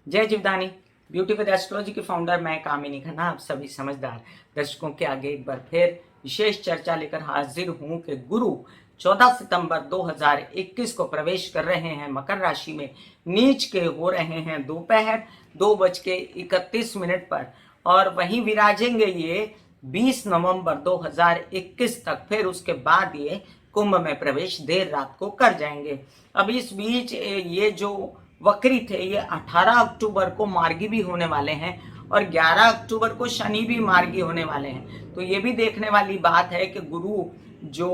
जय Jivdani. Beauty with astrology के founder मैं कामिनी खन्ना आप सभी समझदार दर्शकों के आगे एक बार फिर विशेष चर्चा लेकर हाजिर हूं कि गुरु 14 सितंबर 2021 को प्रवेश कर रहे हैं मकर राशि में। नीच के हो रहे हैं दोपहर 2:31 पर और वहीं विराजेंगे ये 20 नवंबर 2021 तक। फिर उसके बाद ये कुंभ में प्रवेश देर रात को कर जाएंगे। अब इस बीच ये जो वक्री थे ये 18 अक्टूबर को मार्गी भी होने वाले हैं और 11 अक्टूबर को शनि भी मार्गी होने वाले हैं। तो ये भी देखने वाली बात है कि गुरु जो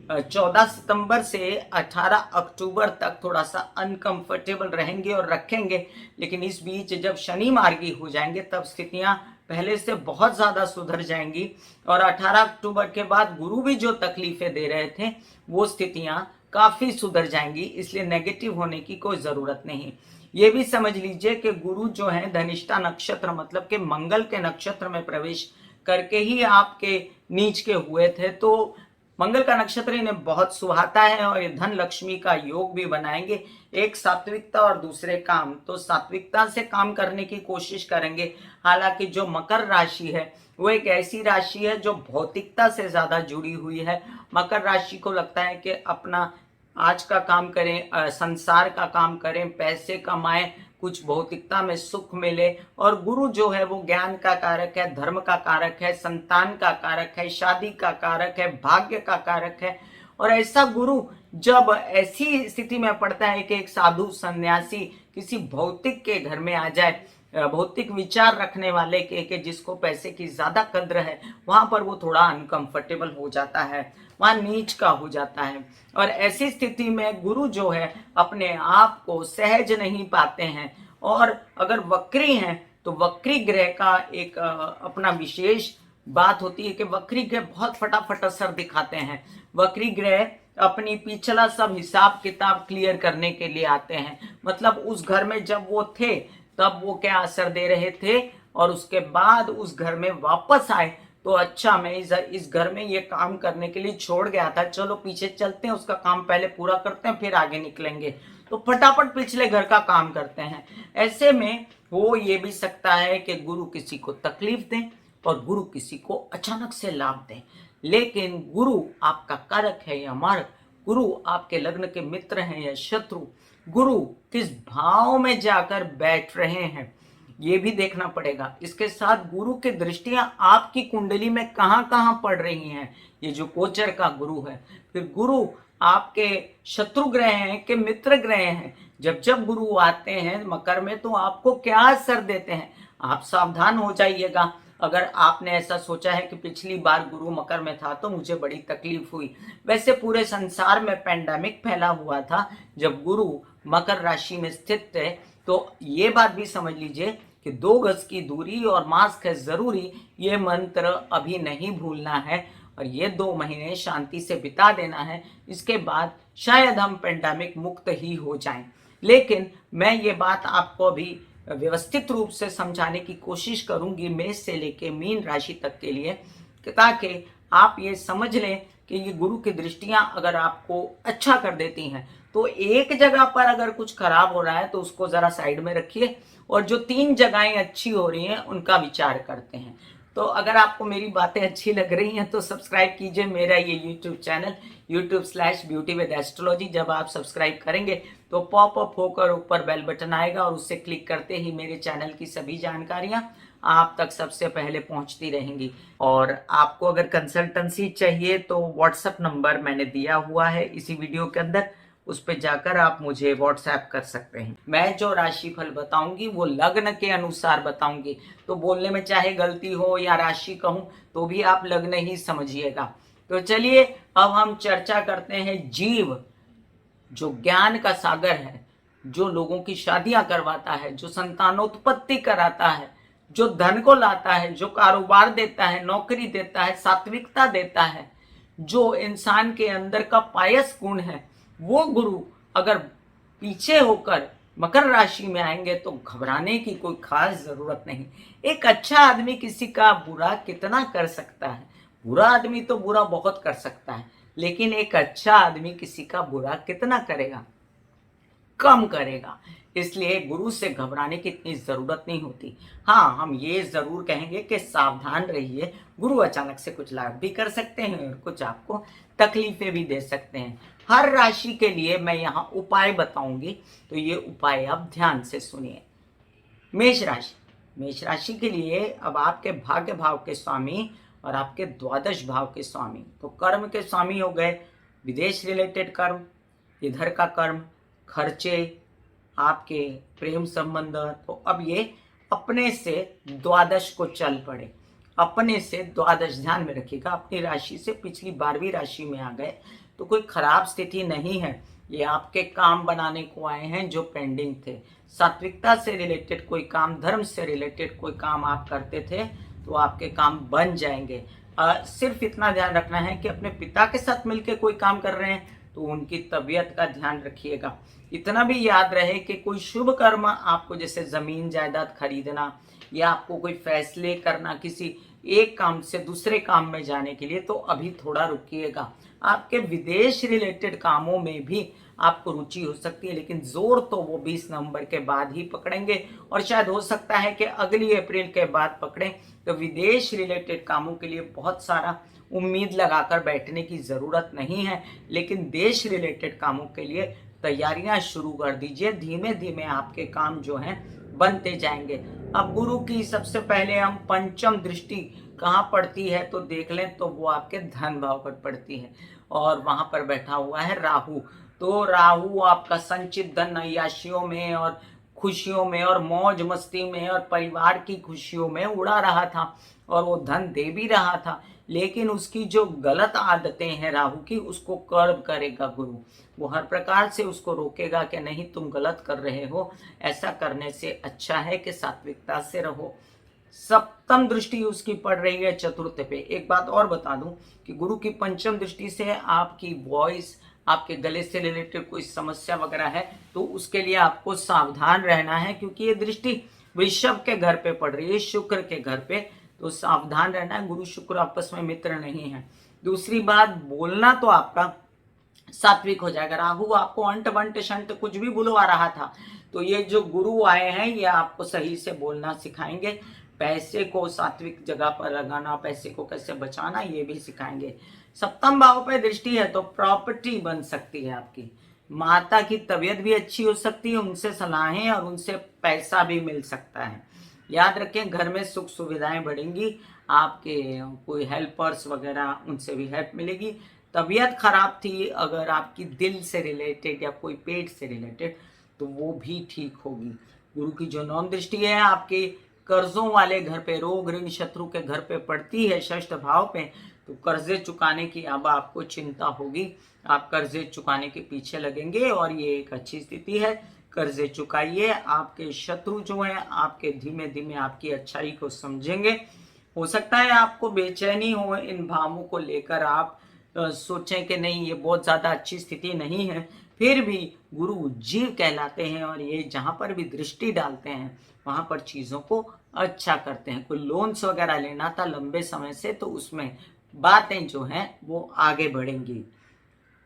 14 सितंबर से 18 अक्टूबर तक थोड़ा सा अनकंफर्टेबल रहेंगे और रखेंगे, लेकिन इस बीच जब शनि मार्गी हो जाएंगे तब स्थितियां पहले से बहुत ज्यादा सुधर जाएंगी और 18 अक्टूबर के बाद गुरु भी जो तकलीफें दे रहे थे वो स्थितियां काफी सुधर जाएंगी, इसलिए नेगेटिव होने की कोई जरूरत नहीं। ये भी समझ लीजिए कि गुरु जो है धनिष्ठा नक्षत्र मतलब के मंगल के नक्षत्र में प्रवेश करके ही आपके नीच के हुए थे, तो मंगल का नक्षत्र इन्हें बहुत सुहाता है और ये धन लक्ष्मी का योग भी बनाएंगे। एक सात्विकता और दूसरे काम, तो सात्विकता से काम करने की कोशिश करेंगे। हालांकि जो मकर राशि है वो एक ऐसी राशि है जो भौतिकता से ज्यादा जुड़ी हुई है। मकर राशि को लगता है कि अपना आज का काम करें, संसार का काम करें, पैसे कमाएं, कुछ भौतिकता में सुख मिले। और गुरु जो है वो ज्ञान का कारक है, धर्म का कारक है, संतान का कारक है, शादी का कारक है, भाग्य का कारक है। और ऐसा गुरु जब ऐसी स्थिति में पड़ता है कि एक साधु सन्यासी किसी भौतिक के घर में आ जाए, भौतिक विचार रखने वाले के जिसको पैसे की ज्यादा कद्र है, वहां पर वो थोड़ा अनकंफर्टेबल हो जाता है, वहां नीच का हो जाता है। और ऐसी स्थिति में गुरु जो है अपने आप को सहज नहीं पाते हैं। और अगर वक्री हैं तो वक्री ग्रह का एक अपना विशेष बात होती है कि वक्री ग्रह बहुत फटाफट असर दिखाते हैं। वक्री ग्रह अपनी पिछला सब हिसाब किताब क्लियर करने के लिए आते हैं। मतलब उस घर में जब वो थे तब वो क्या असर दे रहे थे और उसके बाद उस घर में वापस आए तो अच्छा मैं इस घर में ये काम करने के लिए छोड़ गया था, चलो पीछे चलते हैं, उसका काम पहले पूरा करते हैं फिर आगे निकलेंगे। तो फटाफट पिछले घर का काम करते हैं। ऐसे में हो ये भी सकता है कि गुरु किसी को तकलीफ दें और गुरु किसी को अचानक से लाभ दें। लेकिन गुरु आपका कारक है या मारक, गुरु आपके लग्न के मित्र हैं या शत्रु, गुरु किस भाव में जाकर बैठ रहे हैं ये भी देखना पड़ेगा। इसके साथ गुरु की दृष्टियां आपकी कुंडली में कहां कहां पड़ रही हैं, ये जो गोचर का गुरु है। फिर गुरु आपके शत्रु ग्रह हैं कि मित्र ग्रह हैं। जब जब गुरु आते हैं मकर में तो आपको क्या असर देते हैं, आप सावधान हो जाइएगा। अगर आपने ऐसा सोचा है कि पिछली बार गुरु मकर में था तो मुझे बड़ी तकलीफ हुई, वैसे पूरे संसार में पैंडेमिक फैला हुआ था जब गुरु मकर राशि में स्थित थे। तो ये बात भी समझ लीजिए कि 2 गज की दूरी और मास्क है जरूरी, ये मंत्र अभी नहीं भूलना है और ये 2 महीने शांति से बिता देना है। इसके बाद शायद हम पेंडेमिक मुक्त ही हो जाएं। लेकिन मैं ये बात आपको अभी व्यवस्थित रूप से समझाने की कोशिश करूंगी मेष से लेके मीन राशि तक के लिए, ताकि आप ये समझ लें कि ये गुरु की दृष्टियां अगर आपको अच्छा कर देती हैं तो एक जगह पर अगर कुछ खराब हो रहा है तो उसको जरा साइड में रखिए और जो 3 जगहें अच्छी हो रही हैं उनका विचार करते हैं। तो अगर आपको मेरी बातें अच्छी लग रही हैं तो सब्सक्राइब कीजिए मेरा ये YouTube channel YouTube/Beauty with Astrology। जब आप सब्सक्राइब करेंगे तो पॉपअप होकर ऊपर बेल बटन आएगा और उससे क्लिक करते ही मेरे चैनल की सभी जानकारियां आप तक सबसे पहले पहुंचती रहेंगी। और आपको अगर कंसल्टेंसी चाहिए तो व्हाट्सएप नंबर मैंने दिया हुआ है इसी वीडियो के अंदर, उस पर जाकर आप मुझे व्हाट्सएप कर सकते हैं। मैं जो राशिफल बताऊंगी वो लग्न के अनुसार बताऊंगी, तो बोलने में चाहे गलती हो या राशि कहूं तो भी आप लग्न ही समझिएगा। तो चलिए अब हम चर्चा करते हैं जीव जो ज्ञान का सागर है, जो लोगों की शादियां करवाता है, जो संतानोत्पत्ति कराता है, जो धन को लाता है, जो कारोबार देता है, नौकरी देता है, सात्विकता देता है, जो इंसान के अंदर का पायस गुण है, वो गुरु अगर पीछे होकर मकर राशि में आएंगे तो घबराने की कोई खास जरूरत नहीं। एक अच्छा आदमी किसी का बुरा कितना कर सकता है, बुरा आदमी तो बुरा बहुत कर सकता है, लेकिन एक अच्छा आदमी किसी का बुरा कितना करेगा, कम करेगा। इसलिए गुरु से घबराने की इतनी ज़रूरत नहीं होती। हाँ, हम ये ज़रूर कहेंगे कि सावधान रहिए, गुरु अचानक से कुछ लाभ भी कर सकते हैं और कुछ आपको तकलीफ़ें भी दे सकते हैं। हर राशि के लिए मैं यहाँ उपाय बताऊँगी, तो ये उपाय आप ध्यान से सुनिए। मेष राशि, मेष राशि के लिए अब आपके भाग्य भाव के स्वामी और आपके द्वादश भाव के स्वामी, तो कर्म के स्वामी हो गए विदेश रिलेटेड कर्म, इधर का कर्म, खर्चे, आपके प्रेम संबंध, तो अब ये अपने से द्वादश को चल पड़े। अपने से द्वादश ध्यान में रखिएगा, अपनी राशि से पिछली 12वीं राशि में आ गए, तो कोई खराब स्थिति नहीं है। ये आपके काम बनाने को आए हैं जो पेंडिंग थे। सात्विकता से रिलेटेड कोई काम, धर्म से रिलेटेड कोई काम आप करते थे तो आपके काम बन जाएंगे। सिर्फ इतना ध्यान रखना है कि अपने पिता के साथ मिलकर कोई काम कर रहे हैं तो उनकी तबीयत का ध्यान रखिएगा। इतना भी याद रहे कि कोई शुभ कर्म आपको, जैसे जमीन जायदाद खरीदना या आपको कोई फैसले करना किसी एक काम से दूसरे काम में जाने के लिए, तो अभी थोड़ा रुकिएगा। आपके विदेश रिलेटेड कामों में भी आपको रुचि हो सकती है, लेकिन जोर तो वो 20 नवंबर के बाद ही पकड़ेंगे और शायद हो सकता है कि अगली अप्रैल के बाद पकड़ें। तो विदेश रिलेटेड कामों के लिए बहुत सारा उम्मीद लगाकर बैठने की ज़रूरत नहीं है, लेकिन देश रिलेटेड कामों के लिए तैयारियां शुरू कर दीजिए। धीमे धीमे आपके काम जो हैं बनते जाएंगे। अब गुरु की सबसे पहले हम पंचम दृष्टि कहाँ पड़ती है तो देख लें, तो वो आपके धन भाव पर पड़ती है और वहां पर बैठा हुआ है राहु। तो राहु आपका संचित धन अय्याशियों में और खुशियों में और मौज मस्ती में और परिवार की खुशियों में उड़ा रहा था और वो धन दे भी रहा था, लेकिन उसकी जो गलत आदतें हैं राहु की, उसको कर्ब करेगा गुरु। वो हर प्रकार से उसको रोकेगा कि नहीं तुम गलत कर रहे हो, ऐसा करने से अच्छा है कि सात्विकता से रहो। सप्तम दृष्टि उसकी पड़ रही है चतुर्थ पे। एक बात और बता दूं कि गुरु की पंचम दृष्टि से आपकी वॉइस, आपके गले से रिलेटेड कोई समस्या वगैरह है तो उसके लिए आपको सावधान रहना है, क्योंकि ये दृष्टि वृषभ के घर पे पड़ रही है, शुक्र के घर पे, तो सावधान रहना है। गुरु शुक्र आपस में मित्र नहीं है। दूसरी बात, बोलना तो आपका सात्विक हो जाएगा। राहु आपको अंट बंट शंट कुछ भी बुलवा रहा था, तो ये जो गुरु आए हैं ये आपको सही से बोलना सिखाएंगे। पैसे को सात्विक जगह पर लगाना, पैसे को कैसे बचाना, ये भी सिखाएंगे। सप्तम भाव पे दृष्टि है तो प्रॉपर्टी बन सकती है आपकी, माता की तबीयत भी अच्छी हो सकती है, उनसे सलाहें और उनसे पैसा भी मिल सकता है। याद रखें, घर में सुख सुविधाएं बढ़ेंगी, आपके कोई हेल्पर्स वगैरह उनसे भी हेल्प मिलेगी। तबीयत खराब थी अगर आपकी दिल से रिलेटेड या कोई पेट से रिलेटेड, तो वो भी ठीक होगी। गुरु की जो नौम दृष्टि है आपके कर्जों वाले घर पे, रोग ऋण शत्रु के घर पे पड़ती है षष्ठ भाव पे, तो कर्जे चुकाने की अब आपको चिंता होगी। आप कर्जे चुकाने के पीछे लगेंगे और ये एक अच्छी स्थिति है। कर्जे चुकाइए, आपके शत्रु जो हैं आपके धीमे धीमे आपकी अच्छाई को समझेंगे। हो सकता है आपको बेचैनी हो इन भावों को लेकर, आप सोचें कि नहीं ये बहुत ज़्यादा अच्छी स्थिति नहीं है, फिर भी गुरु जीव कहलाते हैं और ये जहाँ पर भी दृष्टि डालते हैं वहाँ पर चीज़ों को अच्छा करते हैं। कोई लोन्स वगैरह लेना था लंबे समय से, तो उसमें बातें जो हैं वो आगे बढ़ेंगी।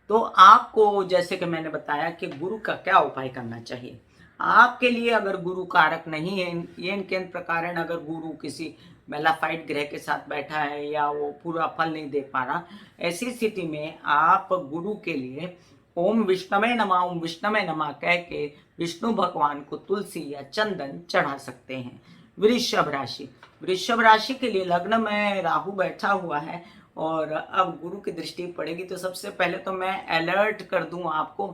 तो आपको जैसे कि मैंने बताया कि गुरु का क्या उपाय करना चाहिए। आपके लिए अगर गुरु कारक नहीं है, ये किन प्रकार, अगर गुरु किसी मेलाफाइट ग्रह के साथ बैठा है या वो पूरा फल नहीं दे पा रहा, ऐसी स्थिति में आप गुरु के लिए ओम विष्णवे नमः, ओम विष्णवे नमः कह के विष्णु भगवान को तुलसी या चंदन चढ़ा सकते हैं। वृषभ राशि, वृषभ राशि के लिए लग्न में राहु बैठा हुआ है और अब गुरु की दृष्टि पड़ेगी, तो सबसे पहले तो मैं अलर्ट कर दूं आपको,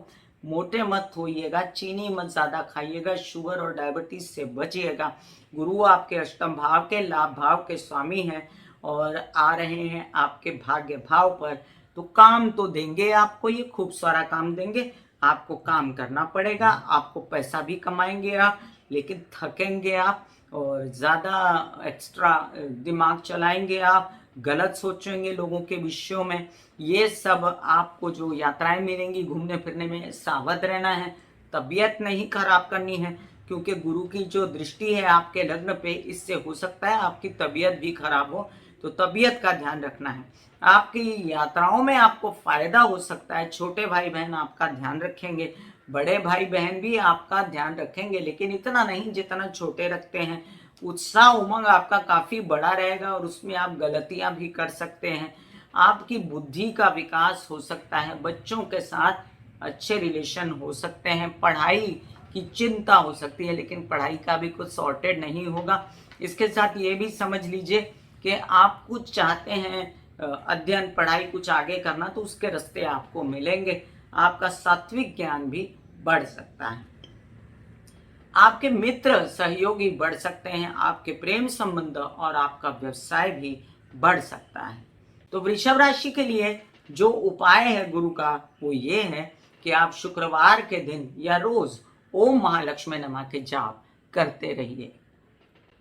मोटे मत होइएगा, चीनी मत ज़्यादा खाइएगा, शुगर और डायबिटीज से बचिएगा। गुरु आपके अष्टम भाव के लाभ भाव के स्वामी हैं और आ रहे हैं आपके भाग्य भाव पर, तो काम तो देंगे आपको, ये खूब सारा काम देंगे। आपको काम करना पड़ेगा, आपको पैसा भी कमाएंगे आप, लेकिन थकेंगे आप और ज़्यादा एक्स्ट्रा दिमाग चलाएंगे आप, गलत सोचेंगे लोगों के विषयों में। ये सब आपको जो यात्राएं मिलेंगी घूमने फिरने में, सावध रहना है, तबीयत नहीं खराब करनी है, क्योंकि गुरु की जो दृष्टि है आपके लग्न पे, इससे हो सकता है आपकी तबीयत भी खराब हो, तो तबीयत का ध्यान रखना है। आपकी यात्राओं में आपको फायदा हो सकता है, छोटे भाई बहन आपका ध्यान रखेंगे, बड़े भाई बहन भी आपका ध्यान रखेंगे, लेकिन इतना नहीं जितना छोटे रखते हैं। उत्साह उमंग आपका काफी बड़ा रहेगा और उसमें आप गलतियां भी कर सकते हैं। आपकी बुद्धि का विकास हो सकता है, बच्चों के साथ अच्छे रिलेशन हो सकते हैं, पढ़ाई की चिंता हो सकती है, लेकिन पढ़ाई का भी कुछ सॉर्टेड नहीं होगा। इसके साथ ये भी समझ लीजिए कि आप कुछ चाहते हैं अध्ययन पढ़ाई कुछ आगे करना, तो उसके रास्ते आपको मिलेंगे। आपका सात्विक ज्ञान भी बढ़ सकता है। आपके मित्र सहयोगी बढ़ सकते हैं, आपके प्रेम संबंध और आपका व्यवसाय भी बढ़ सकता है। तो वृषभ राशि के लिए जो उपाय है गुरु का वो ये है कि आप शुक्रवार के दिन या रोज ओम महालक्ष्मी नमः के जाप करते रहिए।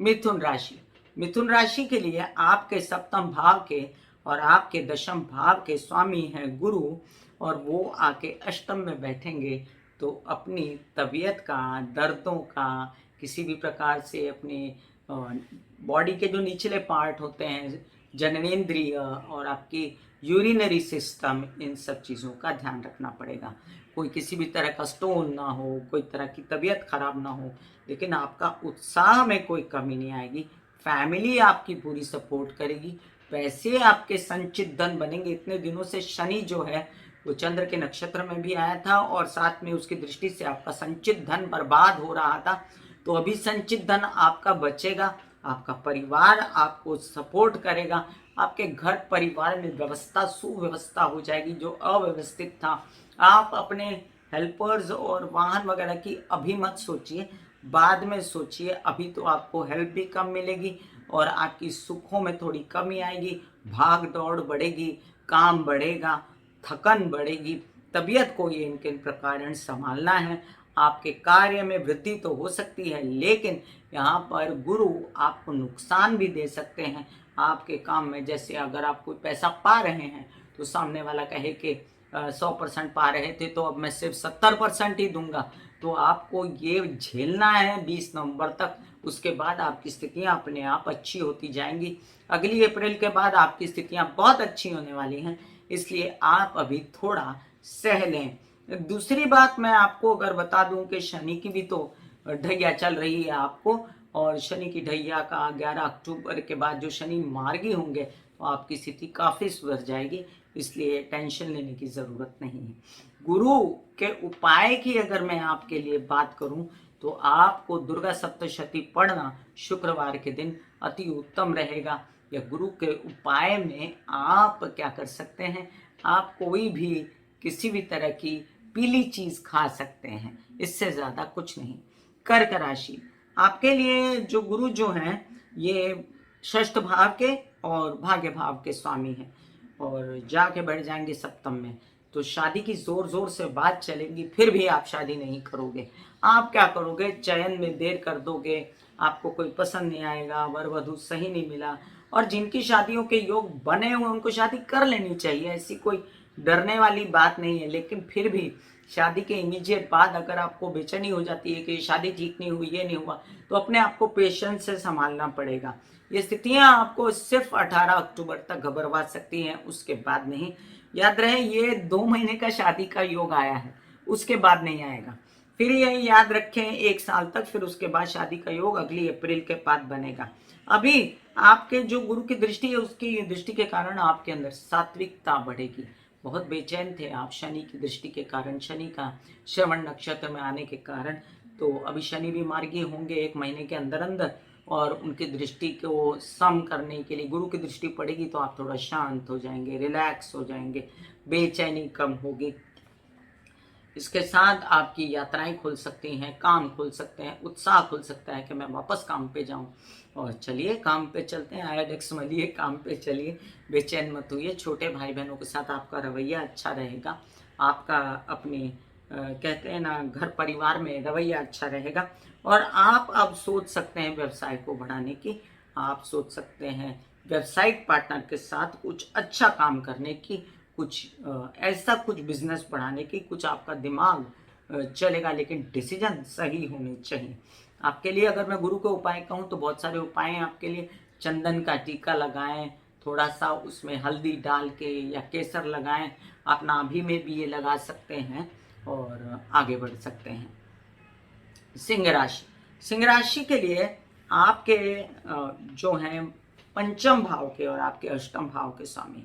मिथुन राशि के लिए आपके सप्तम भाव के और आपके दशम भाव के स्वामी हैं गुरु, और वो आके अष्टम में बैठेंगे तो अपनी तबीयत का, दर्दों का, किसी भी प्रकार से अपने बॉडी के जो निचले पार्ट होते हैं, जननेंद्रिय और आपकी यूरिनरी सिस्टम, इन सब चीज़ों का ध्यान रखना पड़ेगा। कोई किसी भी तरह का स्टोन ना हो, कोई तरह की तबीयत खराब ना हो, लेकिन आपका उत्साह में कोई कमी नहीं आएगी। फैमिली आपकी पूरी सपोर्ट करेगी, पैसे आपके संचित धन बनेंगे। इतने दिनों से शनि जो है वो चंद्र के नक्षत्र में भी आया था और साथ में उसकी दृष्टि से आपका संचित धन बर्बाद हो रहा था, तो अभी संचित धन आपका बचेगा। आपका परिवार आपको सपोर्ट करेगा, आपके घर परिवार में व्यवस्था सुव्यवस्था हो जाएगी। जो अव्यवस्थित था, आप अपने हेल्पर्स और वाहन वगैरह की अभी मत सोचिए, बाद में सोचिए। अभी तो आपको हेल्प भी कम मिलेगी और आपकी सुखों में थोड़ी कमी आएगी, भाग दौड़ बढ़ेगी, काम बढ़ेगा, थकन बढ़ेगी, तबीयत को ये इनके प्रकार संभालना है। आपके कार्य में वृद्धि तो हो सकती है, लेकिन यहाँ पर गुरु आपको नुकसान भी दे सकते हैं आपके काम में। जैसे अगर आप कोई पैसा पा रहे हैं तो सामने वाला कहे कि 100% पा रहे थे तो अब मैं सिर्फ 70% ही दूंगा, तो आपको ये झेलना है 20 नवंबर तक। उसके बाद आपकी स्थितियां अपने आप अच्छी होती जाएंगी। अगली अप्रैल के बाद आपकी स्थितियां बहुत अच्छी होने वाली हैं, इसलिए आप अभी थोड़ा सह लें। दूसरी बात मैं आपको अगर बता दूं कि शनि की भी तो ढैया चल रही है आपको, और शनि की ढैया का 11 अक्टूबर के बाद जो शनि मार्गी होंगे तो आपकी स्थिति काफ़ी सुधर जाएगी, इसलिए टेंशन लेने की ज़रूरत नहीं है। गुरु के उपाय की अगर मैं आपके लिए बात करूं तो आपको दुर्गा सप्तशती पढ़ना शुक्रवार के दिन अति उत्तम रहेगा। या गुरु के उपाय में आप क्या कर सकते हैं, आप कोई भी किसी भी तरह की पीली चीज खा सकते हैं, इससे ज्यादा कुछ नहीं। कर्क राशि आपके लिए जो गुरु जो हैं ये षष्ठ भाव के और भाग्य भाव के स्वामी हैं और जाके बैठ जाएंगे सप्तम में, तो शादी की जोर जोर से बात चलेगी, फिर भी आप शादी नहीं करोगे। आप क्या करोगे, चयन में देर कर दोगे, आपको कोई पसंद नहीं आएगा, वर वधु सही नहीं मिला। और जिनकी शादियों के योग बने हुए उनको शादी कर लेनी चाहिए, ऐसी कोई डरने वाली बात नहीं है। लेकिन फिर भी शादी के इमीडिएट बाद अगर आपको बेचैनी हो जाती है कि शादी ठीक नहीं हुई, ये नहीं हुआ, तो अपने आप को पेशेंस से संभालना पड़ेगा। ये स्थितियां आपको सिर्फ 18 अक्टूबर तक घबरवा सकती हैं, उसके बाद नहीं। याद रहे ये 2 महीने का शादी का योग आया है, उसके बाद नहीं आएगा। फिर ये याद रखें 1 साल तक, फिर उसके बाद शादी का योग अगली अप्रैल के बाद बनेगा। अभी आपके जो गुरु की दृष्टि है उसकी दृष्टि के कारण आपके अंदर सात्विकता बढ़ेगी। बहुत बेचैन थे आप शनि की दृष्टि के कारण, शनि का श्रवण नक्षत्र में आने के कारण। तो अभी शनि भी मार्गी होंगे 1 महीने के अंदर अंदर, और उनकी दृष्टि को सम करने के लिए गुरु की दृष्टि पड़ेगी तो आप थोड़ा शांत हो जाएंगे, रिलैक्स हो जाएंगे, बेचैनी कम होगी। इसके साथ आपकी यात्राएं खुल सकती हैं, काम खुल सकते हैं, उत्साह खुल सकता है कि मैं वापस काम पे जाऊं। और चलिए काम पे चलते हैं, आयोडेक्स मलिए, काम पे चलिए, बेचैन मत होइए। छोटे भाई बहनों के साथ आपका रवैया अच्छा रहेगा, आपका अपने कहते हैं ना घर परिवार में रवैया अच्छा रहेगा। और आप अब सोच सकते हैं व्यवसाय को बढ़ाने की, आप सोच सकते हैं व्यावसायिक पार्टनर के साथ कुछ अच्छा काम करने की, कुछ ऐसा कुछ बिजनेस बढ़ाने की, कुछ आपका दिमाग चलेगा, लेकिन डिसीजन सही होने चाहिए। आपके लिए अगर मैं गुरु के उपाय कहूँ तो बहुत सारे उपाय हैं आपके लिए। चंदन का टीका लगाएं, थोड़ा सा उसमें हल्दी डाल के, या केसर लगाएं, आप नाभि में भी ये लगा सकते हैं। और आगे बढ़ सकते हैं। सिंह राशि, सिंह राशि के लिए आपके जो हैं पंचम भाव के और आपके अष्टम भाव के स्वामी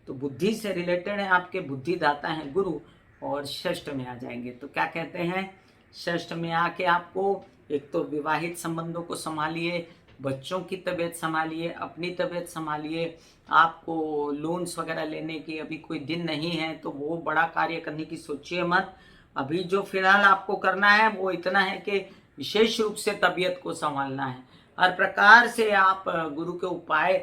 तो बुद्धि से रिलेटेड है, आपके बुद्धिदाता हैं गुरु, और षष्ठ में आ जाएंगे। तो क्या कहते हैं, षष्ठ में आके आपको एक तो विवाहित संबंधों को संभालिए, बच्चों की तबीयत संभालिए, अपनी तबीयत संभालिए। आपको लोन्स वगैरह लेने की अभी कोई दिन नहीं है तो वो बड़ा कार्य करने की सोचिए मत। अभी जो फिलहाल आपको करना है वो इतना है कि विशेष रूप से तबीयत को संभालना है। हर प्रकार से आप गुरु के उपाय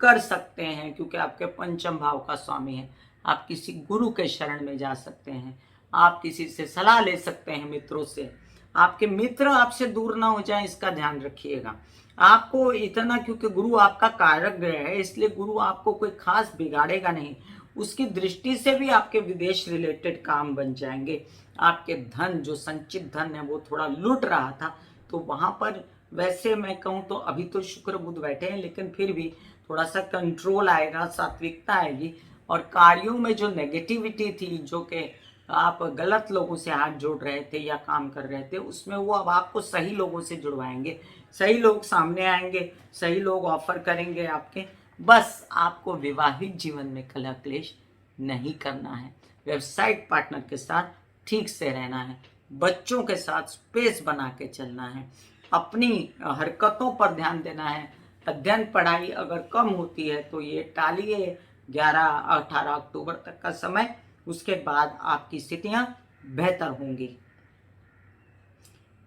कर सकते हैं क्योंकि आपके पंचम भाव का स्वामी है। आप किसी गुरु के शरण में जा सकते हैं, आप किसी से सलाह ले सकते हैं, मित्रों से। आपके मित्र आपसे दूर ना हो जाए इसका ध्यान रखिएगा। आपको इतना, क्योंकि गुरु आपका कारक ग्रह है इसलिए गुरु आपको कोई खास बिगाड़ेगा नहीं। उसकी दृष्टि से भी आपके विदेश रिलेटेड काम बन जाएंगे। आपके धन, जो संचित धन है वो थोड़ा लूट रहा था तो वहां पर वैसे मैं कहूँ तो अभी तो शुक्र बुध बैठे हैं लेकिन फिर भी थोड़ा सा कंट्रोल आएगा, सात्विकता आएगी। और कार्यों में जो नेगेटिविटी थी, जो कि आप गलत लोगों से हाथ जोड़ रहे थे या काम कर रहे थे, उसमें वो अब आपको सही लोगों से जुड़वाएंगे। सही लोग सामने आएंगे, सही लोग ऑफर करेंगे आपके। बस आपको वैवाहिक जीवन में कलह क्लेश नहीं करना है, व्यवसायिक पार्टनर के साथ ठीक से रहना है, बच्चों के साथ स्पेस बना के चलना है, अपनी हरकतों पर ध्यान देना है। अध्ययन पढ़ाई अगर कम होती है तो ये टालिए 11-18 अक्टूबर तक का समय, उसके बाद आपकी स्थितियां बेहतर होंगी।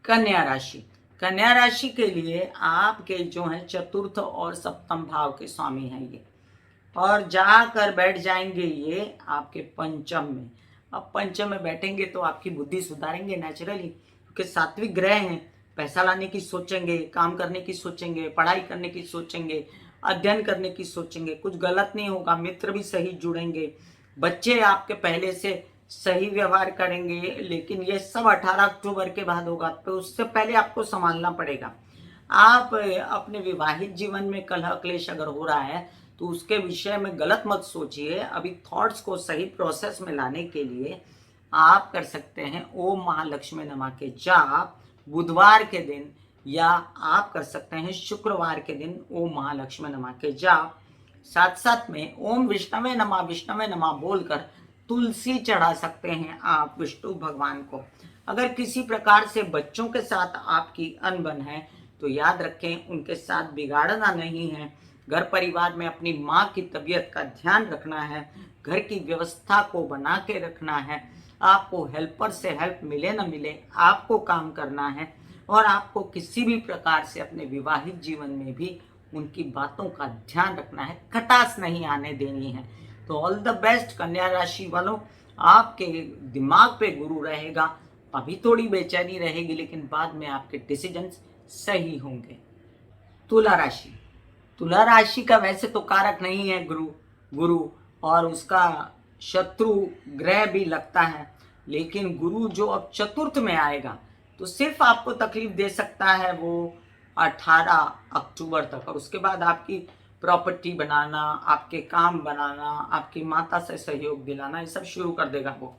कन्या राशि, कन्या राशि के लिए आपके जो है चतुर्थ और सप्तम भाव के स्वामी हैं ये, और जाकर बैठ जाएंगे ये आपके पंचम में। अब पंचम में बैठेंगे तो आपकी बुद्धि सुधारेंगे नेचुरली, क्योंकि सात्विक ग्रह हैं। पैसा लाने की सोचेंगे, काम करने की सोचेंगे, पढ़ाई करने की सोचेंगे, अध्ययन करने की सोचेंगे। कुछ गलत नहीं होगा, मित्र भी सही जुड़ेंगे, बच्चे आपके पहले से सही व्यवहार करेंगे। लेकिन ये सब 18 अक्टूबर के बाद होगा, तो उससे पहले आपको संभालना पड़ेगा। आप अपने विवाहित जीवन में कलह क्लेश अगर हो रहा है तो उसके विषय में गलत मत सोचिए। अभी थॉट्स को सही प्रोसेस में लाने के लिए आप कर सकते हैं ओम महालक्ष्मी नमः के जाप बुधवार के दिन, या आप कर सकते हैं शुक्रवार के दिन ओम महालक्ष्मी नमः के जाप। साथ साथ में ओम विष्णवे नमः बोलकर तुलसी चढ़ा सकते हैं आप विष्णु भगवान को। अगर किसी प्रकार से बच्चों के साथ आपकी अनबन है तो याद रखें उनके साथ बिगाड़ना नहीं है। घर परिवार में अपनी माँ की तबीयत का ध्यान रखना है, घर की व्यवस्था को बना के रखना है। आपको हेल्पर से हेल्प मिले न मिले, आपको काम करना है, और आपको किसी भी प्रकार से अपने विवाहित जीवन में भी उनकी बातों का ध्यान रखना है, खटास नहीं आने देनी है। तो ऑल द बेस्ट कन्या राशि वालों, आपके दिमाग पे गुरु रहेगा। अभी थोड़ी बेचैनी रहेगी लेकिन बाद में आपके डिसीजंस सही होंगे। तुला राशि, तुला राशि का वैसे तो कारक नहीं है गुरु, और उसका शत्रु ग्रह भी लगता है, लेकिन गुरु जो अब चतुर्थ में आएगा तो सिर्फ आपको तकलीफ दे सकता है वो 18 अक्टूबर तक, और उसके बाद आपकी प्रॉपर्टी बनाना, आपके काम बनाना, आपकी माता से सहयोग दिलाना, ये सब शुरू कर देगा वो।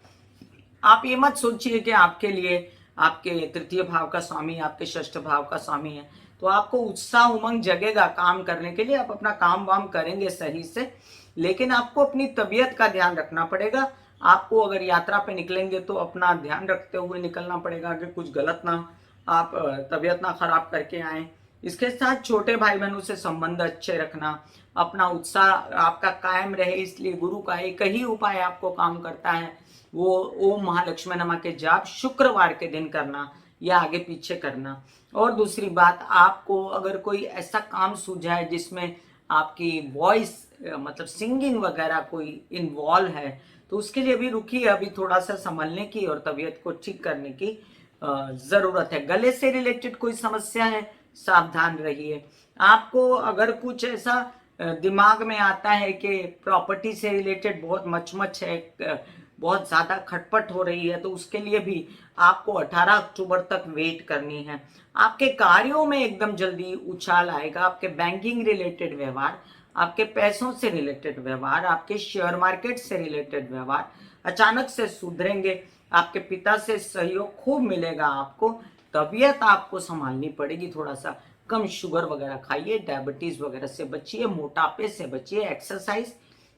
आप ये मत सोचिए कि आपके लिए आपके तृतीय भाव का स्वामी आपके षष्ठ भाव का स्वामी है तो आपको उत्साह उमंग जगेगा काम करने के लिए, आप अपना काम वाम करेंगे सही से। लेकिन आपको अपनी तबीयत का ध्यान रखना पड़ेगा। आपको अगर यात्रा पे निकलेंगे तो अपना ध्यान रखते हुए निकलना पड़ेगा कि कुछ गलत ना, आप तबीयत ना खराब करके आए। इसके साथ छोटे भाई बहनों से संबंध अच्छे रखना, अपना उत्साह आपका कायम रहे, इसलिए गुरु का एक ही उपाय आपको काम करता है, वो ओम महालक्ष्मी नमः के जाप शुक्रवार के दिन करना या आगे पीछे करना। और दूसरी बात, आपको अगर कोई ऐसा काम सूझा है जिसमें आपकी वॉइस मतलब सिंगिंग वगैरह कोई इन्वॉल्व है तो उसके लिए भी रुकिए, अभी थोड़ा सा संभलने की और तबीयत को ठीक करने की जरूरत है। गले से रिलेटेड कोई समस्या है, सावधान रहिए। आपको अगर कुछ ऐसा दिमाग में आता है कि प्रॉपर्टी से रिलेटेड बहुत मचमच है, बहुत ज्यादा खटपट हो रही है, तो उसके लिए भी आपको 18 अक्टूबर तक वेट करनी है। आपके कार्यों में एकदम जल्दी उछाल आएगा। आपके बैंकिंग रिलेटेड व्यवहार, आपके पैसों से रिलेटेड व्यवहार, आपके शेयर मार्केट से रिलेटेड व्यवहार अचानक से सुधरेंगे। आपके पिता से सहयोग खूब मिलेगा आपको। तबीयत आपको संभालनी पड़ेगी, थोड़ा सा कम शुगर वगैरह खाइए, डायबिटीज वगैरह से बचिए, मोटापे से बचिए, एक्सरसाइज,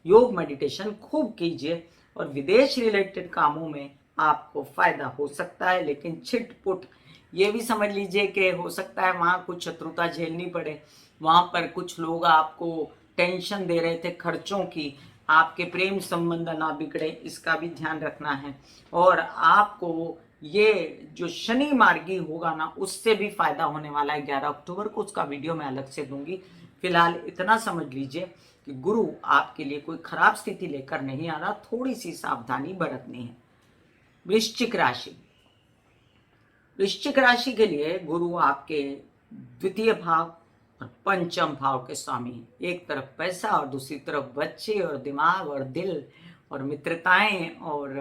योग, मेडिटेशन खूब कीजिए। और विदेश रिलेटेड कामों में आपको फायदा हो सकता है, लेकिन छिटपुट ये भी समझ लीजिए कि हो सकता है वहां कुछ शत्रुता झेलनी पड़े। वहां पर कुछ लोग आपको टेंशन दे रहे थे खर्चों की, आपके प्रेम संबंध ना बिगड़े, इसका भी ध्यान रखना है। और आपको ये जो शनि मार्गी होगा ना, उससे भी फायदा होने वाला है 11 अक्टूबर को, उसका वीडियो मैं अलग से दूंगी। फिलहाल इतना समझ लीजिए कि गुरु आपके लिए कोई खराब स्थिति लेकर नहीं आ रहा, थोड़ी सी सावधानी बरतनी है। वृश्चिक राशि, वृश्चिक राशि के लिए गुरु आपके द्वितीय भाव और पंचम भाव के स्वामी हैं। एक तरफ पैसा और दूसरी तरफ बच्चे और दिमाग और दिल और मित्रताएं और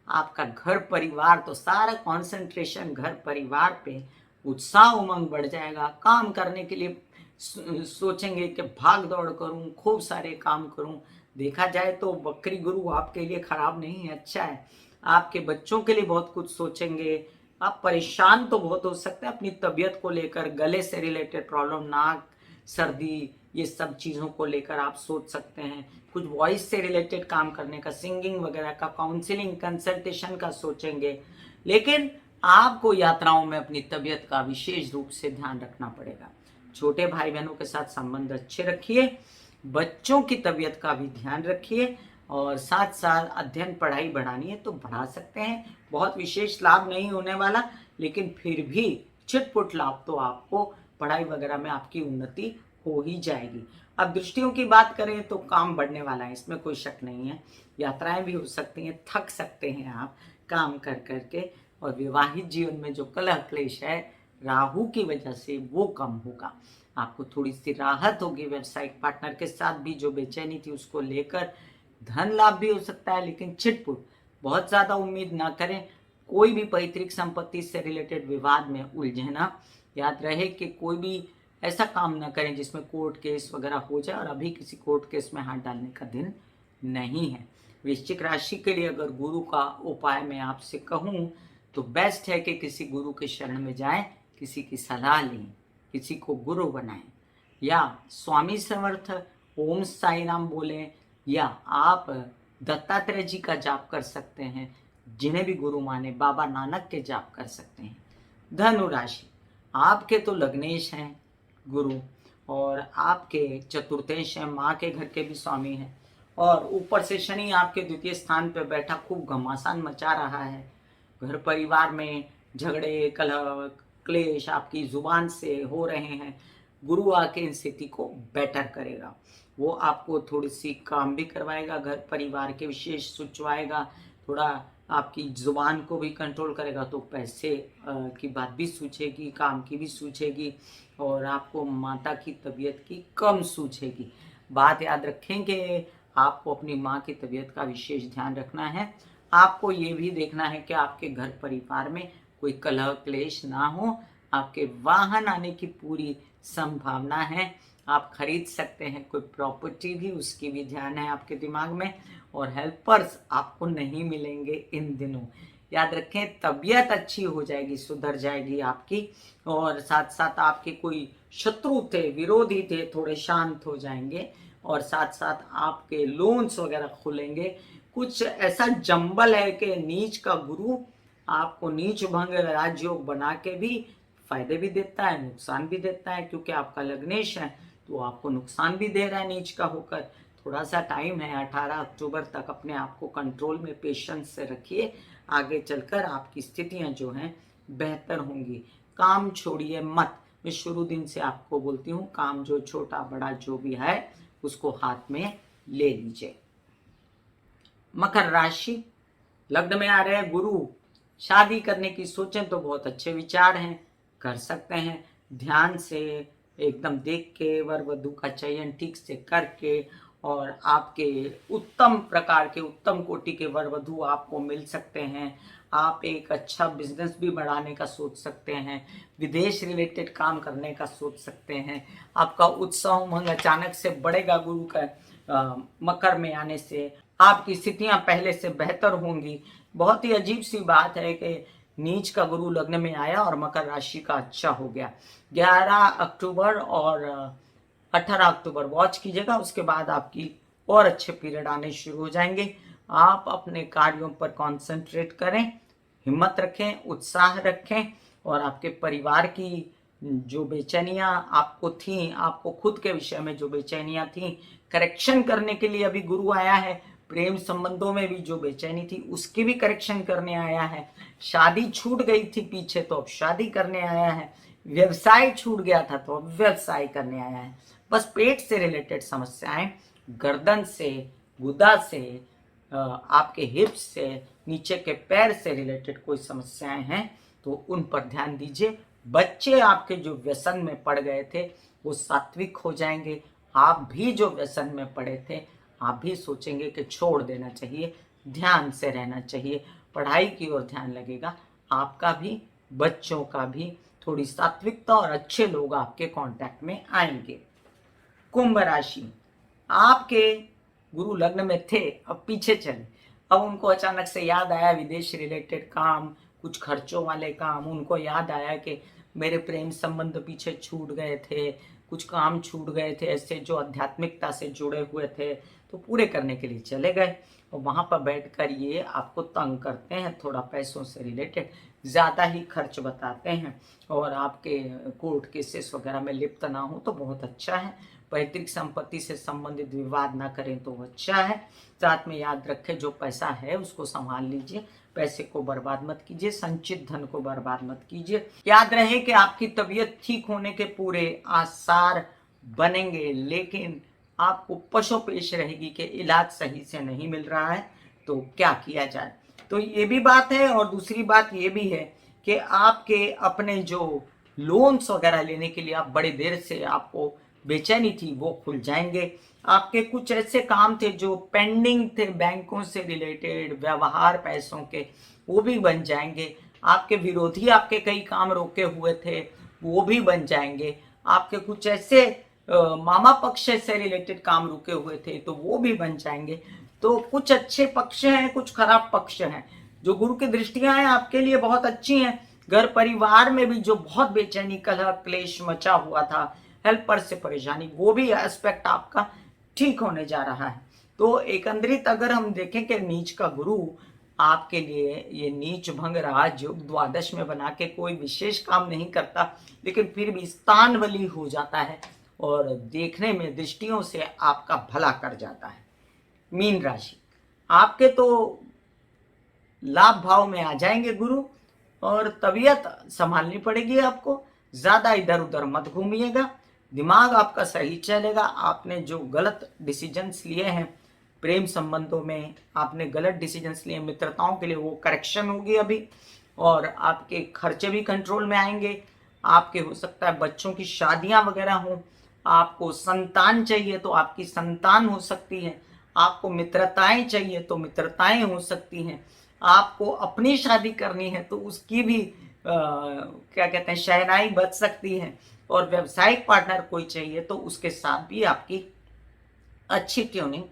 आपका घर परिवार, तो सारा कंसंट्रेशन घर परिवार पे, उत्साह उमंग बढ़ जाएगा। काम करने के लिए सोचेंगे कि भाग दौड़ करूं, खूब सारे काम करूं। देखा जाए तो बकरी गुरु आपके लिए खराब नहीं है, अच्छा है। आपके बच्चों के लिए बहुत कुछ सोचेंगे। आप परेशान तो बहुत हो सकते हैं अपनी तबीयत को लेकर, गले से रिलेटेड प्रॉब्लम, नाक, सर्दी, ये सब चीज़ों को लेकर आप सोच सकते हैं। कुछ वॉइस से रिलेटेड काम करने का, सिंगिंग वगैरह का, काउंसलिंग, कंसल्टेशन का सोचेंगे। लेकिन आपको यात्राओं में अपनी तबीयत का विशेष रूप से ध्यान रखना पड़ेगा। छोटे भाई बहनों के साथ संबंध अच्छे रखिए, बच्चों की तबीयत का भी ध्यान रखिए, और साथ साथ अध्ययन पढ़ाई बढ़ानी है तो बढ़ा सकते हैं। बहुत विशेष लाभ नहीं होने वाला, लेकिन फिर भी छिटपुट लाभ तो आपको पढ़ाई वगैरह में आपकी उन्नति हो ही जाएगी। अब दृष्टियों की बात करें तो काम बढ़ने वाला है, इसमें कोई शक नहीं है। यात्राएं भी हो सकती हैं, थक सकते हैं आप काम कर करके। और विवाहित जीवन में जो कलह क्लेश है राहु की वजह से, वो कम होगा। आपको थोड़ी सी राहत होगी। व्यावसायिक पार्टनर के साथ भी जो बेचैनी थी उसको लेकर धन लाभ भी हो सकता है, लेकिन छिटपुट बहुत ज्यादा उम्मीद ना करें। कोई भी पैतृक संपत्ति से रिलेटेड विवाद में उलझे ना। याद रहे कि कोई भी ऐसा काम ना करें जिसमें कोर्ट केस वगैरह हो जाए, और अभी किसी कोर्ट केस में हाथ डालने का दिन नहीं है। वृश्चिक राशि के लिए अगर गुरु का उपाय मैं आपसे कहूं तो बेस्ट है कि किसी गुरु के शरण में जाएं, किसी की सलाह लें, किसी को गुरु बनाएं, या स्वामी समर्थ, ओम साई नाम बोलें, या आप दत्तात्रेय जी का जाप कर सकते हैं। जिन्हें भी गुरु माने, बाबा नानक के जाप कर सकते हैं। धनु राशि, आपके तो लग्नेश हैं गुरु, और आपके चतुर्थेश हैं, माँ के घर के भी स्वामी हैं, और ऊपर से शनि आपके द्वितीय स्थान पर बैठा खूब घमासान मचा रहा है। घर परिवार में झगड़े, कलह, क्लेश आपकी जुबान से हो रहे हैं। गुरु आके इन स्थिति को बेटर करेगा। वो आपको थोड़ी सी काम भी करवाएगा, घर परिवार के विशेष सोचवाएगा, थोड़ा आपकी जुबान को भी कंट्रोल करेगा, तो पैसे की बात भी सूझेगी, काम की भी सूझेगी, और आपको माता की तबीयत की कम सूझेगी। बात याद रखें कि आपको अपनी माँ की तबीयत का विशेष ध्यान रखना है। आपको ये भी देखना है कि आपके घर परिवार में कोई कलह क्लेश ना हो। आपके वाहन आने की पूरी संभावना है, आप खरीद सकते हैं कोई प्रॉपर्टी भी, उसकी भी ध्यान है आपके दिमाग में। और हेल्पर्स आपको नहीं मिलेंगे इन दिनों। याद रखें, तबीयत अच्छी हो जाएगी, सुधर जाएगी आपकी, और साथ साथ आपके कोई शत्रु थे, विरोधी थे, थोड़े शांत हो जाएंगे, और साथ साथ आपके लोन्स वगैरह खुलेंगे। कुछ ऐसा जंबल है कि नीच का गुरु आपको नीच भंग राजयोग बना के भी फायदे भी देता है, नुकसान भी देता है, क्योंकि आपका लग्नेश है तो आपको नुकसान भी दे रहा है नीच का होकर। थोड़ा सा टाइम है, 18 अक्टूबर तक अपने आप को कंट्रोल में, पेशेंस से रखिए। आगे चलकर आपकी स्थितियां जो हैं बेहतर होंगी। काम छोड़िए मत, मैं शुरू दिन से आपको बोलती हूँ, काम जो छोटा बड़ा जो भी है उसको हाथ में ले लीजिए। मकर राशि, लग्न में आ रहे हैं गुरु। शादी करने की सोचें तो बहुत अच्छे विचार हैं, कर सकते हैं। ध्यान से एकदम देख के वर वधु का चयन ठीक से करके, और आपके उत्तम प्रकार के, उत्तम कोटि के वर वधु आपको मिल सकते हैं। आप एक अच्छा बिजनेस भी बढ़ाने का सोच सकते हैं, विदेश रिलेटेड काम करने का सोच सकते हैं। आपका उत्साह उमंग अचानक से बढ़ेगा गुरु का मकर में आने से। आपकी स्थितियां पहले से बेहतर होंगी। बहुत ही अजीब सी बात है कि नीच का गुरु लग्न में आया और मकर राशि का अच्छा हो गया। 11 अक्टूबर और 18 अक्टूबर वॉच कीजिएगा, उसके बाद आपकी और अच्छे पीरियड आने शुरू हो जाएंगे। आप अपने कार्यों पर कंसंट्रेट करें, हिम्मत रखें, उत्साह रखें, और आपके परिवार की जो बेचैनियां आपको थी, आपको खुद के विषय में जो बेचैनियां थी, करेक्शन करने के लिए अभी गुरु आया है। प्रेम संबंधों में भी जो बेचैनी थी उसकी भी करेक्शन करने आया है। शादी छूट गई थी पीछे, तो अब शादी करने आया है। व्यवसाय छूट गया था तो अब व्यवसाय करने आया है। बस पेट से रिलेटेड समस्याएं, गर्दन से, गुदा से, आपके हिप्स से, नीचे के पैर से रिलेटेड कोई समस्याएं हैं तो उन पर ध्यान दीजिए। बच्चे आपके जो व्यसन में पड़ गए थे वो सात्विक हो जाएंगे। आप भी जो व्यसन में पड़े थे आप भी सोचेंगे कि छोड़ देना चाहिए, ध्यान से रहना चाहिए, पढ़ाई की ओर ध्यान लगेगा। आपका भी, बच्चों का भी, थोड़ी सात्विकता और अच्छे लोग आपके कांटेक्ट में आएंगे। कुंभ राशि, आपके गुरु लग्न में थे, अब पीछे चले। अब उनको अचानक से याद आया विदेश रिलेटेड काम, कुछ खर्चों वाले काम। उनको याद आया कि मेरे प्रेम संबंध पीछे छूट गए थे, कुछ काम छूट गए थे ऐसे जो आध्यात्मिकता से जुड़े हुए थे, तो पूरे करने के लिए चले गए। और वहां पर बैठकर ये आपको तंग करते हैं, थोड़ा पैसों से रिलेटेड ज़्यादा ही खर्च बताते हैं, और आपके कोर्ट केसेस वगैरह में लिप्त ना हो तो बहुत अच्छा है। पैतृक संपत्ति से संबंधित विवाद ना करें तो अच्छा है। साथ में याद रखें, जो पैसा है उसको संभाल लीजिए, पैसे को बर्बाद मत कीजिए, संचित धन को बर्बाद मत कीजिए। याद रहे कि आपकी तबीयत ठीक होने के पूरे आसार बनेंगे, लेकिन आपको पशोपेश रहेगी कि इलाज सही से नहीं मिल रहा है तो क्या किया जाए। तो ये भी बात है, और दूसरी बात ये भी है कि आपके अपने जो लोन्स वगैरह लेने के लिए आप बड़ी देर से आपको बेचैनी थी वो खुल जाएंगे। आपके कुछ ऐसे काम थे जो पेंडिंग थे, बैंकों से रिलेटेड व्यवहार पैसों के, वो भी बन जाएंगे। आपके विरोधी आपके कई काम रोके हुए थे वो भी बन जाएंगे। आपके कुछ ऐसे मामा पक्ष से रिलेटेड काम रुके हुए थे तो वो भी बन जाएंगे। तो कुछ अच्छे पक्ष हैं, कुछ खराब पक्ष हैं। जो गुरु की दृष्टियां हैं आपके लिए बहुत अच्छी हैं। घर परिवार में भी जो बहुत बेचैनी, कलह, क्लेश मचा हुआ था, हेल्पर से परेशानी, वो भी एस्पेक्ट आपका ठीक होने जा रहा है। तो एकंदरित अगर हम देखें कि नीच का गुरु आपके लिए ये नीच भंग राजयोग द्वादश में बना के कोई विशेष काम नहीं करता, लेकिन फिर भी स्थान बली हो जाता है और देखने में दृष्टियों से आपका भला कर जाता है। मीन राशि, आपके तो लाभ भाव में आ जाएंगे गुरु, और तबीयत संभालनी पड़ेगी आपको। ज्यादा इधर उधर मत घूमिएगा, दिमाग आपका सही चलेगा। आपने जो गलत डिसीजंस लिए हैं प्रेम संबंधों में, आपने गलत डिसीजंस लिए मित्रताओं के लिए, वो करेक्शन होगी अभी, और आपके खर्चे भी कंट्रोल में आएंगे। आपके हो सकता है बच्चों की शादियां वगैरह हों, आपको संतान चाहिए तो आपकी संतान हो सकती है, आपको मित्रताएं चाहिए तो मित्रताएं हो सकती हैं, आपको अपनी शादी करनी है तो उसकी भी क्या कहते हैं शहनाई बज सकती है, और व्यवसायिक पार्टनर कोई चाहिए तो उसके साथ भी आपकी अच्छी ट्यूनिंग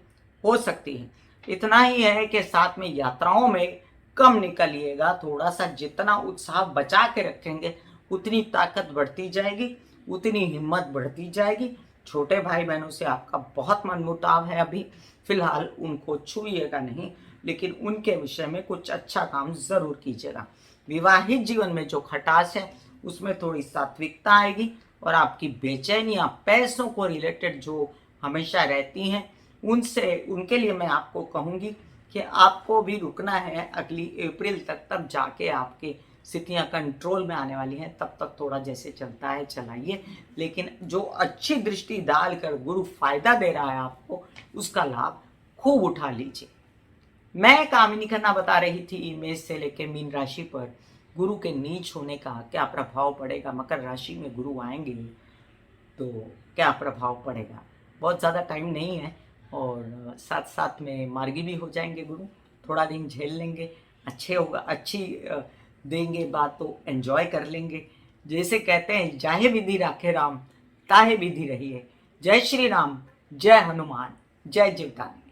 हो सकती है। इतना ही है कि साथ में यात्राओं में कम निकलिएगा, थोड़ा सा जितना उत्साह बचा के रखेंगे उतनी ताकत बढ़ती जाएगी, उतनी हिम्मत बढ़ती जाएगी। छोटे भाई बहनों से आपका बहुत मनमुटाव है अभी फिलहाल, उनको छूइएगा नहीं, लेकिन उनके विषय में कुछ अच्छा काम जरूर कीजिएगा। विवाहित जीवन में जो खटास है उसमें थोड़ी सात्विकता आएगी, और आपकी बेचैनियां पैसों को रिलेटेड जो हमेशा रहती हैं उनसे, उनके लिए मैं आपको कहूंगी कि आपको भी रुकना है अगली अप्रैल तक, तब जाके आपकी स्थितियां कंट्रोल में आने वाली हैं। तब तक थोड़ा जैसे चलता है चलाइए, लेकिन जो अच्छी दृष्टि डालकर गुरु फायदा दे रहा है आपको उसका लाभ खूब उठा लीजिए। मैं कामिनी खन्ना बता रही थी मेष से लेकर मीन राशि पर गुरु के नीच होने का क्या प्रभाव पड़ेगा। मकर राशि में गुरु आएंगे तो क्या प्रभाव पड़ेगा। बहुत ज़्यादा टाइम नहीं है, और साथ साथ में मार्गी भी हो जाएंगे गुरु, थोड़ा दिन झेल लेंगे, अच्छे होगा, अच्छी देंगे बात तो एंजॉय कर लेंगे। जैसे कहते हैं जाहे विधि राखे राम ताहे विधि रही है। जय श्री राम, जय हनुमान, जय जीवदानी।